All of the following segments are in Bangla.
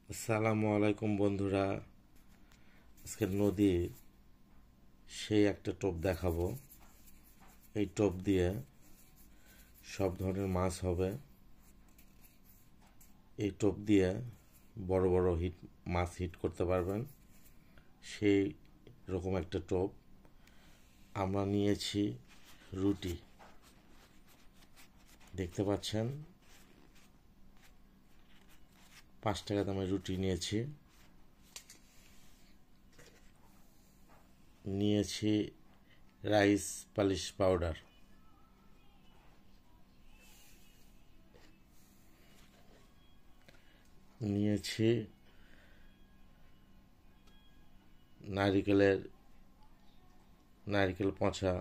আসসালামু আলাইকুম বন্ধুরা। আজকে নদীর সেই একটা টোপ দেখাবো। এই টোপ দিয়ে সব ধরনের মাছ হবে। এই টোপ দিয়ে বড় বড় মাছ হিট করতে পারবেন। সেই রকম একটা টোপ আমরা নিয়েছি। রুটি দেখতে পাচ্ছেন, 5 টাকা দামের রুটি নিয়েছি। নিয়েছি রাইস পালিশ পাউডার, নিয়েছি নারিকেল পচা,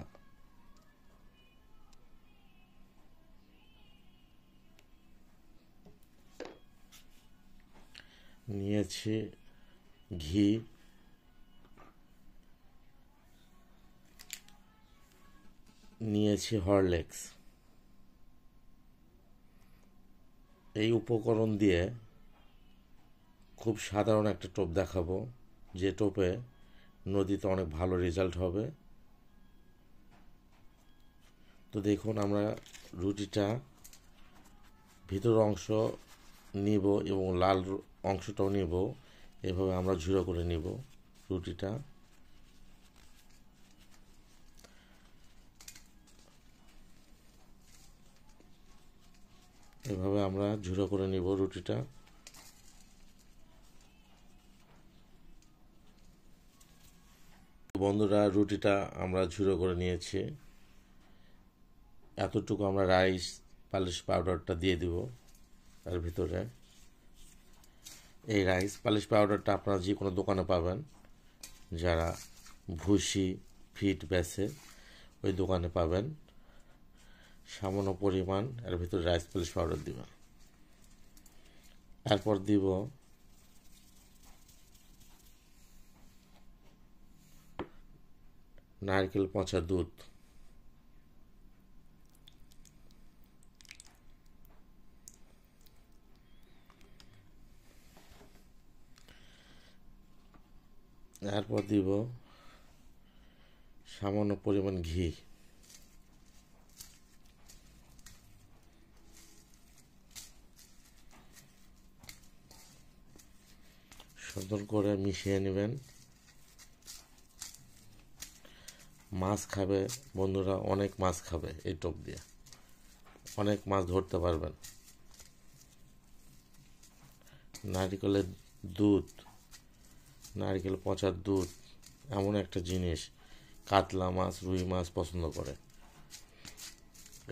নিয়েছি ঘি, নিয়েছি হরলিক্স। এই উপকরণ দিয়ে খুব সাধারণ একটা টোপ দেখাবো, যে টোপে নদীতে অনেক ভালো রেজাল্ট হবে। তো দেখুন, আমরা রুটিটা ভিতর অংশ নিব এবং লাল অংশটাও নিব। এভাবে আমরা ঝুড়ো করে নিব রুটিটা। এভাবে আমরা ঝুড়ো করে নিব রুটিটা। বন্ধুরা, রুটিটা আমরা ঝুড়ো করে নিয়েছি। এতটুকু আমরা রাইস পালিশ পাউডারটা দিয়ে দিব তার ভিতরে। এই রাইস পালিশ পাউডারটা আপনারা যে কোনো দোকানে পাবেন, যারা ভুসি ফিট বেচে ওই দোকানে পাবেন। সামান্য পরিমাণ এর ভিতরে রাইস পালিশ পাউডার দিব। এরপর দিব নারকেল পচা দুধ, এরপর দিব সামান্য পরিমাণ ঘি। সুন্দর করে মিশিয়ে নেবেন। মাছ খাবে বন্ধুরা, অনেক মাছ খাবে এই টোপ দিয়ে, অনেক মাছ ধরতে পারবেন। নারিকেলের দুধ, নারিকেল পচার দুধ এমন একটা জিনিস, কাতলা মাছ রুই মাছ পছন্দ করে।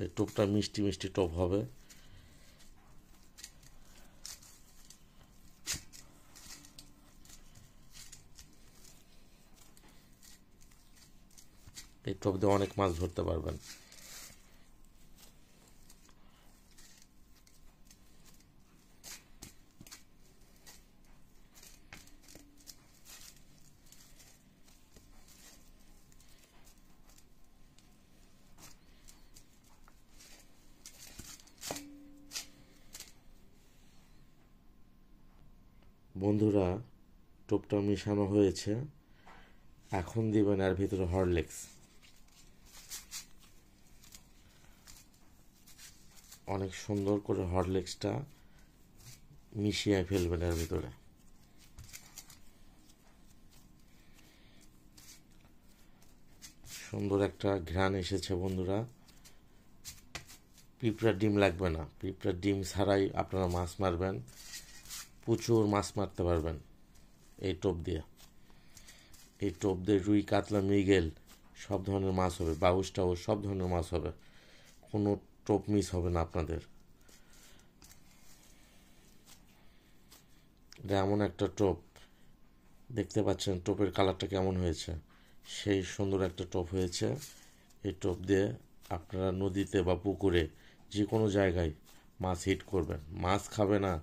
এই টোপটা মিষ্টি মিষ্টি টোপ হবে। এই টোপ দিয়ে অনেক মাছ ধরতে পারবেন। বন্ধুরা, টোপটা মিশানো হয়েছে। এখন দিবেন এর ভিতরে হরলিক্স। অনেক সুন্দর করে হরলিক্সটা মিশিয়ে ফেলবেন এর ভিতরে। সুন্দর একটা ঘ্রাণ এসেছে বন্ধুরা। পিঁপড়ার ডিম লাগবে না, পিঁপড়ার ডিম ছাড়াই আপনারা মাছ মারবেন, প্রচুর মাছ মারতে পারবেন এই টোপ দিয়ে। এই টোপ দিয়ে রুই, কাতলা, মৃগেল সব ধরনের মাছ হবে, বাউস টাউস সব ধরনের মাছ হবে। কোনো টোপ মিস হবে না আপনাদের। এটা এমন একটা টোপ, দেখতে পাচ্ছেন টোপের কালারটা কেমন হয়েছে, সেই সুন্দর একটা টোপ হয়েছে। এই টোপ দিয়ে আপনারা নদীতে বা পুকুরে যে কোনো জায়গায় মাছ হিট করবেন। মাছ খাবে না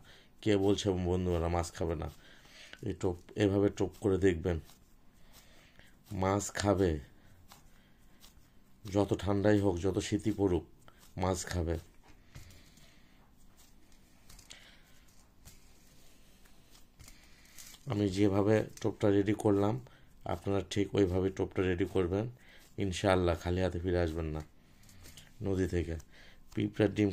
কে বলছে বন্ধুরা মাছ খাবে না? এই টোপ এভাবে টোপ করে দেখবেন, মাছ খাবে। যত ঠান্ডাই হোক, যত শীতই পড়ুক, মাছ খাবে। আমি যেভাবে টোপটা রেডি করলাম আপনারা ঠিক ওইভাবে টোপটা রেডি করবেন, ইনশাআল্লাহ খালি হাতে ফিরে আসবেন না নদী থেকে। পিঁপড়ার ডিম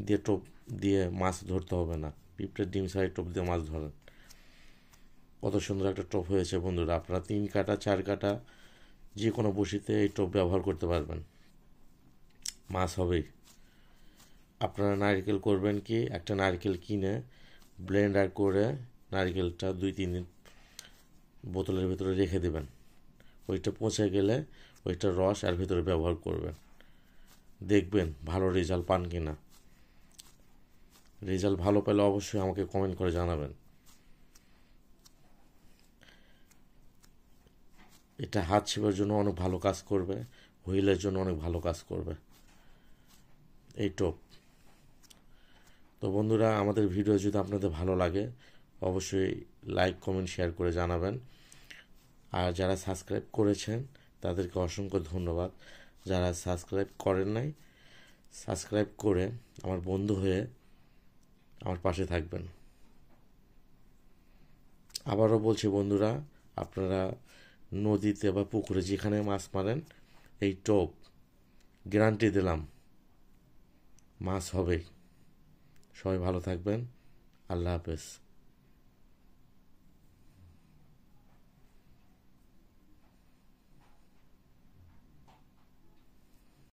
দিয়ে টোপ দিয়ে মাছ ধরতে হবে না, পিঁপড়ার ডিম ছাড়াই টোপ দিয়ে মাছ ধরেন। কত সুন্দর একটা টোপ হয়েছে বন্ধুরা। আপনারা 3 কাটা 4 কাটা যে কোনো বড়শিতে এই টোপ ব্যবহার করতে পারবেন, মাছ হবেই। আপনারা নারকেল করবেন কি, একটা নারকেল কিনে ব্লেন্ডার করে নারকেলটা 2-3 দিন বোতলের ভিতরে রেখে দেবেন। ওইটা পচে গেলে ওইটা রস আর ভিতরে ব্যবহার করবেন, দেখবেন ভালো রেজাল্ট পান কিনা। রেজাল্ট ভালো পেলে অবশ্যই আমাকে কমেন্ট করে জানাবেন। এটা হাত ছিপার জন্য অনেক ভালো কাজ করবে, হুইলের জন্য অনেক ভালো কাজ করবে এই টোপ। তো বন্ধুরা, আমাদের ভিডিও যদি আপনাদের ভালো লাগে অবশ্যই লাইক কমেন্ট শেয়ার করে জানাবেন। আর যারা সাবস্ক্রাইব করেছেন তাদেরকে অসংখ্য ধন্যবাদ। যারা সাবস্ক্রাইব করেন নাই, সাবস্ক্রাইব করে আমার বন্ধু হয়ে আমার পাশে থাকবেন। আবারও বলছি বন্ধুরা, আপনারা নদীতে বা পুকুরে যেখানে মাছ মারেন, এই টোপ গ্যারান্টি দিলাম মাছ হবেই। সবাই ভালো থাকবেন। আল্লাহ হাফেজ।